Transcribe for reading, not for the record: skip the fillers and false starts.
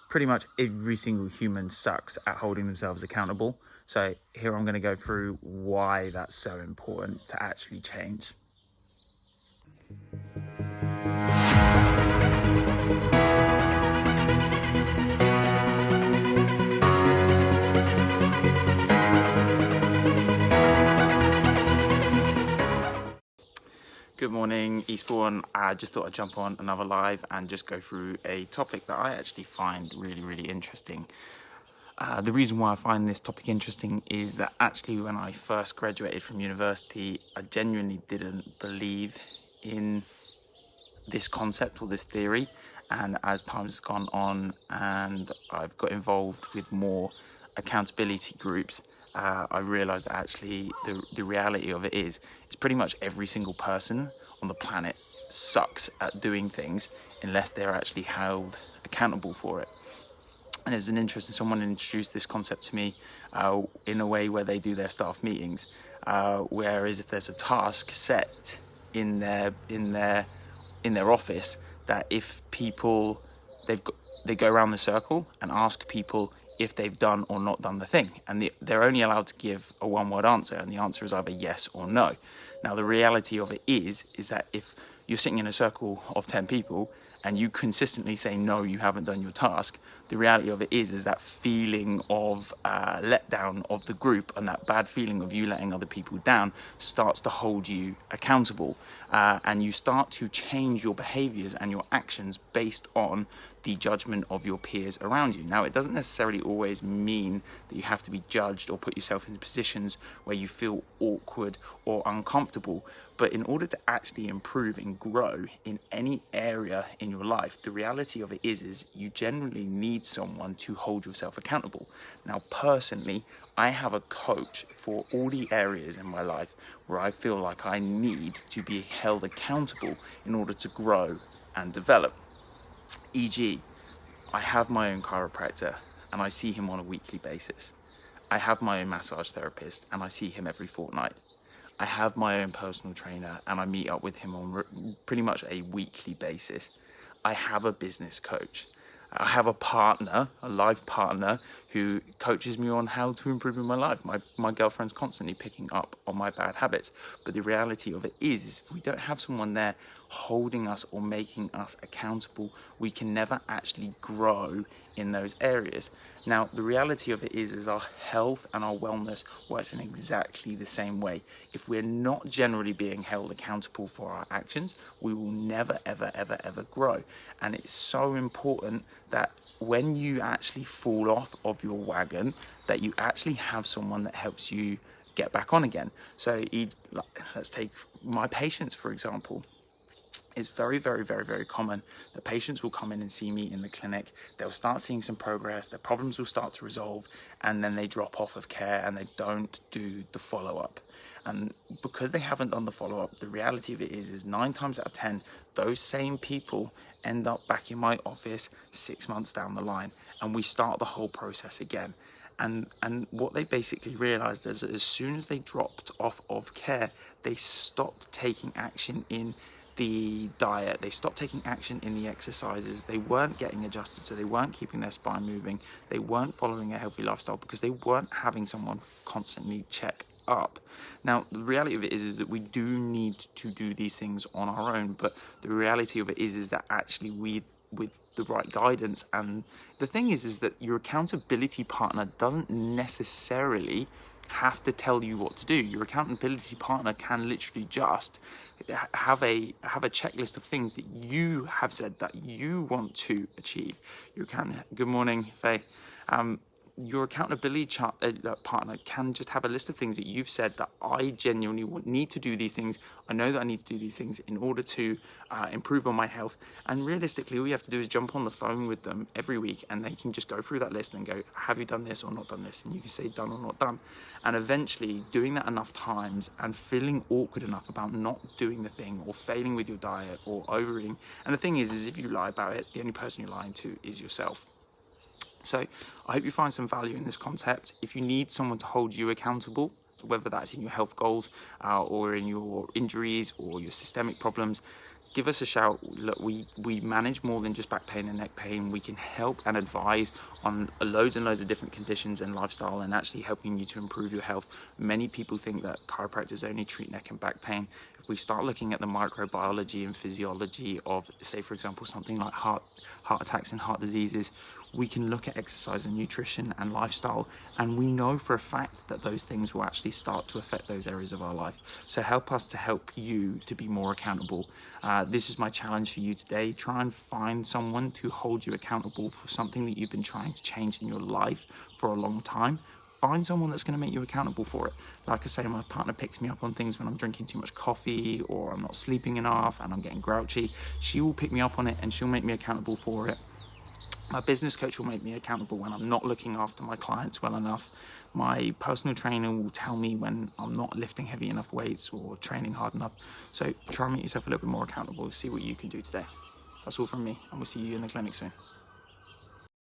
pretty much every single human sucks at holding themselves accountable. So here I'm going to go through why that's so important to actually change. Good morning, Eastbourne. I just thought I'd jump on another live and just go through a topic that I actually find really interesting. The reason why I find this topic interesting is that actually when I first graduated from university, I genuinely didn't believe in this concept or this theory. And as time has gone on and I've got involved with more accountability groups, I realized that actually the reality of it is pretty much every single person on the planet sucks at doing things unless they're actually held accountable for it. And it's an interesting, someone introduced this concept to me in a way where they do their staff meetings, whereas if there's a task set in their office, that if people they go around the circle and ask people if they've done or not done the thing, and they're only allowed to give a one-word answer, and the answer is either yes or no. Now the reality of it is that if you're sitting in a circle of 10 people and you consistently say no, you haven't done your task, the reality of it is that feeling of letdown of the group and that bad feeling of you letting other people down starts to hold you accountable, and you start to change your behaviors and your actions based on the judgment of your peers around you. Now, it doesn't necessarily always mean that you have to be judged or put yourself in positions where you feel awkward or uncomfortable, but in order to actually improve and grow in any area in your life, the reality of it is you generally need someone to hold yourself accountable. Now, personally, I have a coach for all the areas in my life where I feel like I need to be held accountable in order to grow and develop. E.g., I have my own chiropractor and I see him on a weekly basis. I have my own massage therapist and I see him every fortnight. I have my own personal trainer and I meet up with him on pretty much a weekly basis. I have a business coach. I have a partner, a life partner, who coaches me on how to improve in my life. My girlfriend's constantly picking up on my bad habits. But the reality of it is if we don't have someone there holding us or making us accountable, we can never actually grow in those areas. Now, the reality of it is our health and our wellness works in exactly the same way. If we're not generally being held accountable for our actions, we will never, ever grow. And it's so important that when you actually fall off of your wagon, that you actually have someone that helps you get back on again. So let's take my patients, for example. It's very common that patients will come in and see me in the clinic. They'll start seeing some progress, their problems will start to resolve, and then they drop off of care and they don't do the follow-up. And because they haven't done the follow-up, the reality of it is 9 times out of 10, those same people end up back in my office 6 months down the line, and we start the whole process again. And what they basically realized is that as soon as they dropped off of care, they stopped taking action in the diet, they stopped taking action in the exercises, they weren't getting adjusted, so they weren't keeping their spine moving, they weren't following a healthy lifestyle because they weren't having someone constantly check up. Now, the reality of it is that we do need to do these things on our own, but the reality of it is that actually with the right guidance, and the thing is that your accountability partner doesn't necessarily have to tell you what to do. Your accountability partner can literally just have a checklist of things that you have said that you want to achieve. Good morning, Faye. Your accountability partner can just have a list of things that you've said that I genuinely need to do these things. I know that I need to do these things in order to improve on my health. And realistically, all you have to do is jump on the phone with them every week and they can just go through that list and go, have you done this or not done this? And you can say done or not done. And eventually doing that enough times and feeling awkward enough about not doing the thing or failing with your diet or overeating. And the thing is if you lie about it, the only person you're lying to is yourself. So I hope you find some value in this concept. If you need someone to hold you accountable, whether that's in your health goals or in your injuries or your systemic problems, give us a shout. Look, we manage more than just back pain and neck pain. We can help and advise on loads and loads of different conditions and lifestyle, and actually helping you to improve your health. Many people think that chiropractors only treat neck and back pain. If we start looking at the microbiology and physiology of, say for example, something like heart attacks and heart diseases, we can look at exercise and nutrition and lifestyle, and we know for a fact that those things will actually start to affect those areas of our life. So help us to help you to be more accountable. This is my challenge for you today. Try and find someone to hold you accountable for something that you've been trying to change in your life for a long time. Find someone that's going to make you accountable for it. Like I say, my partner picks me up on things when I'm drinking too much coffee, or I'm not sleeping enough and I'm getting grouchy. She will pick me up on it and she'll make me accountable for it. My business coach will make me accountable when I'm not looking after my clients well enough. My personal trainer will tell me when I'm not lifting heavy enough weights or training hard enough. So try and make yourself a little bit more accountable. See what you can do today. That's all from me, and we'll see you in the clinic soon.